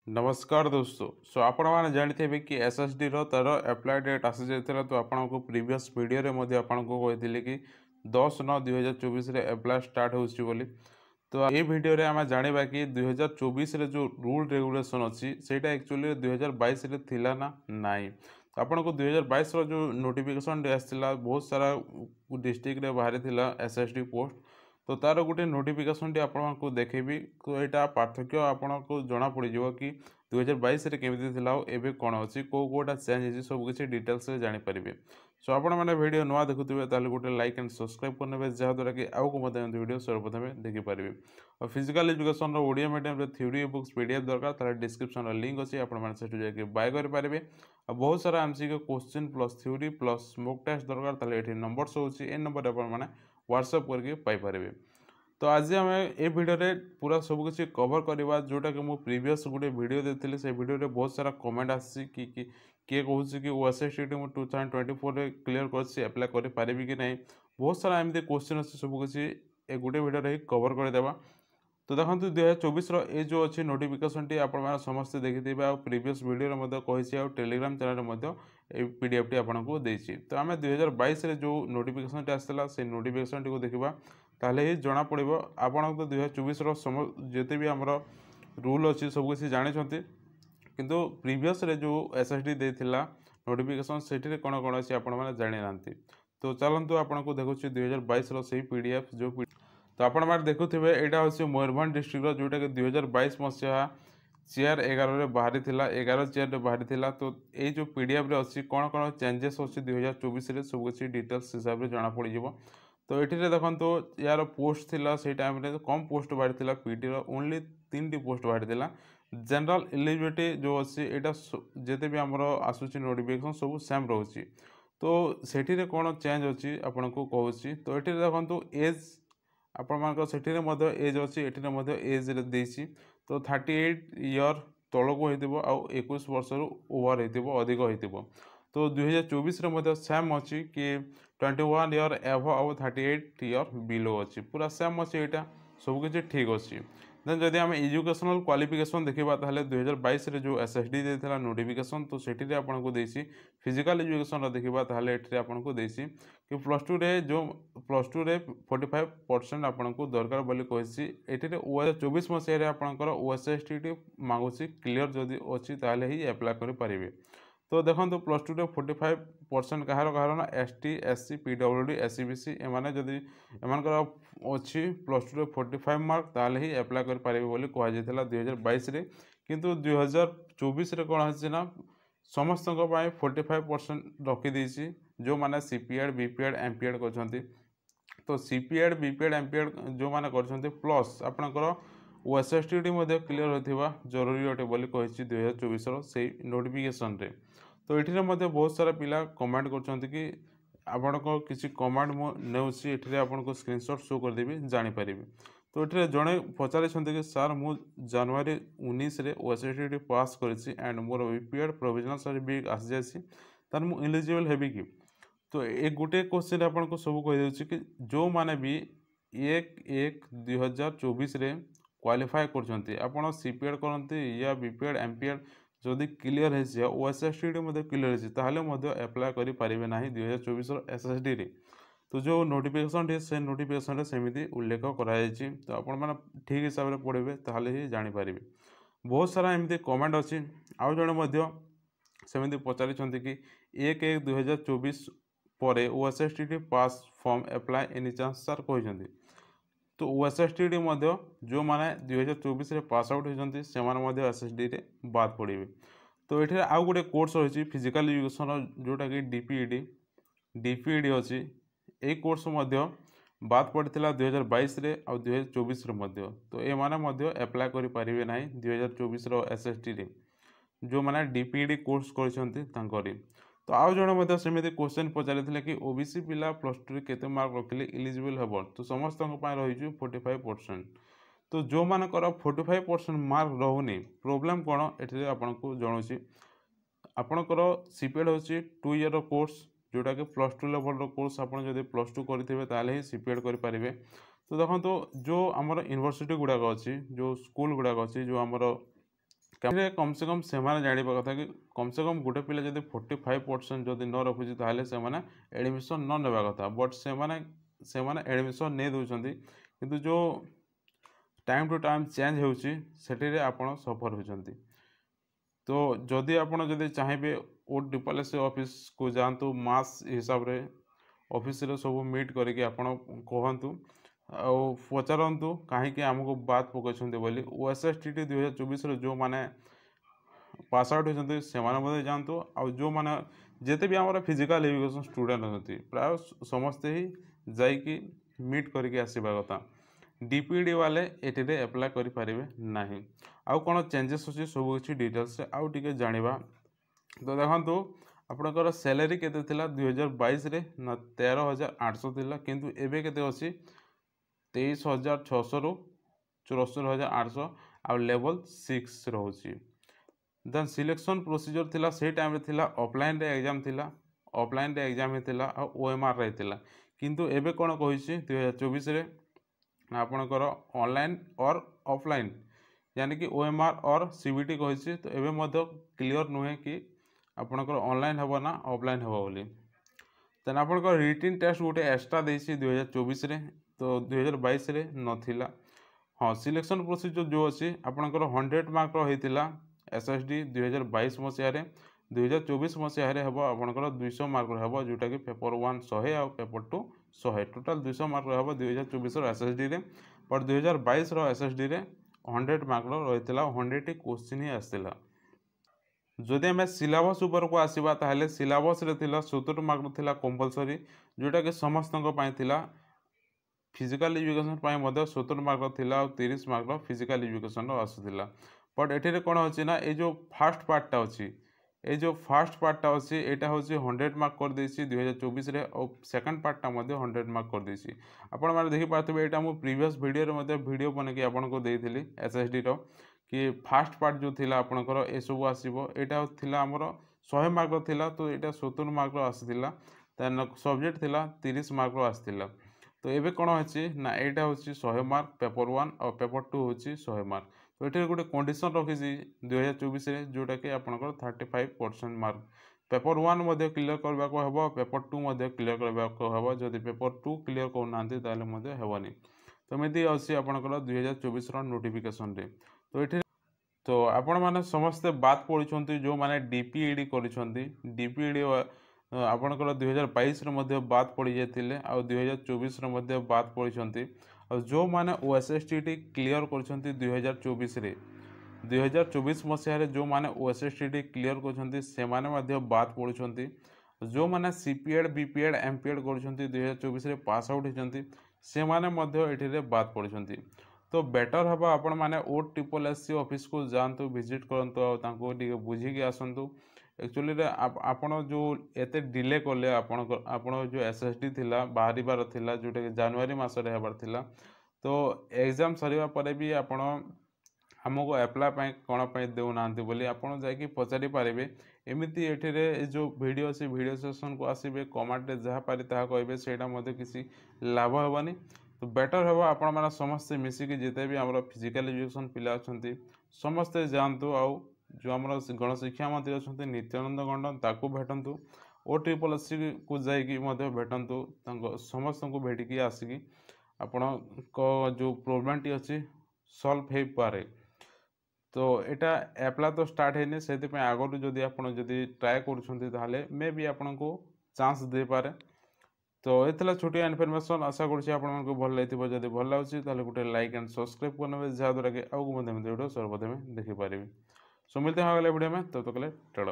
नमस्कार दोस्तों। आपण मैंने जानते कि एसएसडी रो तार एप्लाय डेट आसी जाइथिला। तो आपन को प्रीवियस वीडियो रे मध्ये आपन को कहिथिले कि 10/9/2024 रे एप्लाय स्टार्ट होउची बोली। तो ये वीडियो रे आम जानिबा कि 2024 रे जो रूल रेगुलेशन अछि सेटा एक्चुअली 2022 रे थिला ना नाही। तो आपन को 2022 रो जो नोटिफिकेशन डे आसिला बहुत सारा डिस्ट्रिक्ट रे बाहरी थिला एसएसडी पोस्ट। तो तार गोटे नोटिफिकेशन टी आपको देखेबी। तो यहाँ पार्थक्य आपको जना पड़ कि 2022 केमी थी एवं कौन अच्छी कौ कौटा चेंज हो सब किसी डिटेल्स जानीपारे। सो आपण मैंने वीडियो नुआ देखुए ताले गोटे लाइक एंड सब्सक्राइब करने जहाँद्वारा कि आउ को वीडियो सर्वप्रथम देखिपारे। और physical education Odia medium theory books PDF दरकार डिस्क्रिप्शन लिंक अच्छी आपड़ी बाय करेंगे। बहुत सारा MCQ question plus theory plus mock test दरकार ये नंबर होची ए नंबर आप व्हाट्सएप करके पाइपर। तो आज आम ए भिडियो पूरा सब किसी कवर करवा जोटा कि मुझे प्रीवियस गोटे वीडियो देती से वीडियो बहुत सारा कमेंट आसी किए कहूँ कि ओएसएसटी मुझे 2024 क्लीयर कर एप्लाय करें कि नहीं। बहुत सारा एमती क्वेश्चन अच्छे सब किसी गोटे वीडियो ही कवर करदेवा। तो देखो 2024 ये जो अच्छी नोटिफिकेशन टी आप समस्ते देखिथे प्रीवियस वीडियो कही टेलीग्राम चैनल पीडीएफ टी आपको देती। तो आम 2022 जो नोटिफिकेशन टी आसाला से नोटिफिकेशन टी को देखा ताले ही जना पड़ो। आपन तो 2024 जिते भी आमर रूल अच्छी सब किसी जानते किंतु प्रीवियस जो एसएसडी देथिला नोटिफिकेशन से कौन कौन अच्छी आपण मैंने जानी ना। तो चलतु आपको देखुँ 2022 से पीडीएफ जो तो आपण मैंने देखुए यहाँ हूँ मयूरभंज डिस्ट्रिक्ट जोटा कि 2022 मसीहा चेयर 11 बाहरी थिला 11 चेयर बाहरी थिला। तो ये जो पीडीएफ रे अच्छी कौन कौन चेंजेस अच्छी 2024 सब किसी डिटेल्स हिसाब से जना पड़। तो ये देखो तो यार पोस्ट थिला से टाइम रे कम पोस्ट बाहरी थिला पीटी रो ओनली 3टी पोस्ट बाहरी थिला। जनरल एलिजिबिलिटी जो अच्छी यहाँ जिते भी आमर आसूची नोटिफिकेशन सब सेम रोचे। तो सेठी कौन चेंज अच्छी आपन को कहूँ। तो ये देखो एज आपंकर एज अच्छी एज देसी। तो 38 इयर तौक हो 21 वर्ष ओवर हो अधिक हो। तो 2024 सेम अच्छी कि 21 इयर एभ आउ 38 इयर बिलो अच्छी पूरा सेम अच्छी यहाँ सबकि ठीक अच्छी। देन जदि आम एजुकेशनल क्वालिफिकेशन देखा ताहले 2022 जो एसएसडी देता नोटिफिकेशन तो सेठी आपको देसी। फिजिकल एजुकेशन देखा ताहले ये आपको देसी कि +2 रे जो +2 रे 45% आपको दरकार बोली कही। ये 2024 मसीह आपंकर ओएसएसटी मांगुची क्लीयर जदि अच्छी ताहले ही एप्लाय करें। तो देखो +2 रे 45% कहार कहार ना एसटी एससी पीडब्ल्यूडी एससीबीसी एमाने जदि एमानकर अच्छी +2 रे 45 मार्क ताहले ही एप्लाय करें बोली कहुला 2022 रे। किंतु 2024 रे कौन है ना समस्त 45% रखीदी जो मैंने सीपीएड बीपीएड एमपीएड कर। तो सीपीएड बीपीएड एमपीएड जो मैंने कर प्लस आपंकर ओएसएसटी क्लीयर होता जरूरी अटे बोली कही 2024 से नोटिफिकेशन रे। तो ये बहुत सारा पिला कमेंट कर आपको किसी कमांड मुझे आपको स्क्रीनशॉट शो करदेवी जानीपारे। तो ये जड़े पचारे कि सार मु जनवरी 19 रे ओएसएसटी पास करी and more BPEd provisional certificate आसी जासी तार मु एलिजिबल हेबी कि। तो एक गोटे क्वेश्चन आपको सब कहीदे कि जो मैंने भी 1/1/2024 क्वालिफाई कर सीपीएड करते या बीपीएड एमपीएड जदि क्लीयर है ओएसएसटी क्लीयर है एप्लाय करें ना 2024 एसएसडी रे। तो जो नोटिफिकेशन से नोटिफिकेशन सेमती उल्लेख कराई। तो आपण मैंने ठीक हिसाब से पढ़े ताहले ही जानीपारे। बहुत सारा एमती कमेंट अच्छी आउ जड़े सेमती पचारि कि 1/1/2024 पर ओएसएसटी पास form apply any chance sir कहते। तो ओएसएसटी जो मैंने 2024 पास आउट होती से एसएसडी रे बाद पड़े। तो ये आउ गोटे कोर्स रही फिजिकल एजुकेशन जोटा कि डीपीईडी अच्छी यही कोर्स बाद पड़ा 2022 आउ 2024 तो ये माने एप्लाय करें ना 2024 एसएसटी रे जो मैंने डीपीईडी कोर्स कर। तो आउ जड़े सेमती क्वेश्चन पचारि कि ओबीसी पिला +2 केते मार्क रखिले एलिजिबल हेब। तो समस्त रही 45%। तो जो मानकर 45% मार्क रोनी प्रोब्लेम कौन ये आपको जनाऊँ आपणकर सीपीएड हूँ 2 ईयर कोर्स जोटा कि +2 लेवल कोर्स आप +2 करेंगे ही सीपीएड करेंगे। तो देखो जो आमर यूनिवर्सिटी गुड़ाक अच्छी जो स्कूल गुड़ाक अच्छी जो आमर कम से कम से जानवा कथा कि कम से कम गोटे पिला जब 45% जदि न रखुची ताहले से एडमिशन न नेबा कथा बट से एडमिशन नहीं दौरान किंतु जो टाइम टू टाइम चेंज होउची सेठी आपण सफर होचंती। तो जदि आपण जदि चाहिए OSS ऑफिस को जातु मास हिसाब रे ऑफिस रे सब मीट करके आपण कहतु आ पचारतु कहीं आमको बात पकड़ बोली OSSTT 2024 जो माने पास आउट होती से जातु आ जो मैंने जिते भी आम फिजिकल एजुकेशन स्टूडेंट अच्छी प्राय समस्ते ही जाइकी मीट करके आसवा कथा DPED वाले ये एप्लाय करें ना आउ कौन चेंजेस अच्छी सब किसी डिटेल्स आउ टे जाना। तो देखो आपणकर सैलरी केते थिला 2022 रे ना 13,800 थिला किंतु एबे केते अछि 23,600 रु 74,800 आ लेवल 6 रहउछि। देन सिलेक्शन प्रोसीजर थिला से टाइम रे थिला ऑफलाइन रे एग्जाम थिला ऑफलाइन रे एग्जाम हेतिला आ OMR रे थिला किंतु एबे कोन कहिछि 2024 रे आपणकर ऑनलाइन और ऑफलाइन यानी कि OMR और CBT कहिछि। तो एबे मध्य क्लियर नुहे कि आपणकर ऑनलाइन हेबो ना ऑफलाइन हेबो बोली। देन आपणकर रिटन टेस्ट गोटे एक्स्ट्रा देछि 2024 रे तो 2022 रे नथिला। हाँ सिलेक्शन प्रोसीजर जो अच्छी आपणकर 100 मार्क होइतिला SSD 2022 मसीह 2024 मसीह हेबो आपणकर 200 मार्क हेबो जोटा कि पेपर 1 100 आ पेपर 2 100 टोटल 200 मार्क हेबो 2024 रो SSD रे पर 2022 रो SSD रे 100 मार्क रहितिला 100 क्वेश्चन ही आस्तिला। जदि आम सिलेबस ऊपर को आसवा ताहले सिलेबस रे थिला 70 मार्क थिला कंपलसरी जोटा कि समस्त थिला फिजिकल एजुकेशन पाई मध्य 70 मार्क थिला और 30 मार्क फिजिकल एजुकेशन आसुला। बट एठी कोण होची ना ए जो फास्ट पार्टा अच्छी ये जो फास्ट पार्टा अच्छी यहाँ हूँ 100 मार्क कर देसी 2024 रे और सेकंड पार्टा 100 मार्क कर देसी। आपण माने देखि पारथबे एटा मो प्रीवियस वीडियो रे मध्ये वीडियो बनेकी आपन को देइथिली SSD रो कि फास्ट पार्ट जो थिला आपनकर ए सब आसीबो एटा थिला हमर 100 मार्क रो थिला तो एटा 70 मार्क रो आसीथिला देन सब्जेक्ट थिला 30 मार्क रो आसीथिला। तो एबे कोन होची ना एटा होची 100 मार्क पेपर 1 और पेपर 2 होची 100 मार्क। तो ये गोटे कंडीशन रखी 2024 रे जोटा कि आपनकर 35% मार्क पेपर 1 मध्ये क्लियर करबा को हबो पेपर 2 मध्ये क्लियर करबा को हबो जदि पेपर 2 क्लियर को नांती ताले मध्ये हेबनी। तो मेदी अछि आपनकर 2024 रो नोटिफिकेशन रे। तो ये तो आपण माने समस्त बात पढ़ी जो माने DPED करिसंती DPED आपनकर 2022 रे मध्ये बात पड़ी जाइतिले आ 2024 रे मध्ये बात पढ़ी और जो माने OSSTT क्लियर करछंती 2024 रे 2024 मसीह जो माने OSSTT क्लियर करछंती से माने मध्ये बात पढ़ुछंती जो माने CPED BPED MPED करछंती 2024 रे पास आउट होछंती से माने मध्ये एठी रे बात पढ़ुछंती। तो बेटर हबा आपण माने OSSC ऑफिस को जानतु विजिट करंतु आ तांको टिके बुझी के आसंतु एक्चुअली रे आपण जो एते डिले करले आपण जो SSD थिला बाहरी बार थिला जोटा कि जनवरी मास रे हेबार थिला। तो एग्जाम सरीबा परे भी आपण हमको अप्लाई पाई कोन पाई देउ नांती बोली आपण जाय कि पचारि पारिबे। एमिति एठी रे जो वीडियो से वीडियो सेशन को आसीबे कमेंट रे जहा पारि ताहा कहबे सेटा मध्ये किसी लाभ हेबानी। तो बेटर हे आपण माने समस्त मिसिकी जिते भी आमर फिजिकल एजुकेशन पिला अछंती समस्ते जानतु आउ जो आमर गणशिक्षा मंत्री अछंती नित्यानंद गंडन ताकू भेटंतु OSSC को जाइकी मध्ये भेटंतु तांको समस्त को भेटिकी आसिकी आपण को जो प्रॉब्लम टी अछि सॉल्व हे पारे। तो एटा एप्लाई तो स्टार्ट हैनी से आगु जदि आपण जदि ट्राए करूछंती ताहले मे भी आपण को चांस दे पारे। तो ये छोटिया इनफॉरमेशन आशा करुँच आपको भल लगे जब भल लगे तो गोटे लाइक एंड सब्सक्राइब करने जहाँद्वारा कि आगे वीडियो सर्वप्रथमें देखिपारे। सो मिलते हैं अगले वीडियो में तब तक के लिए टाटा।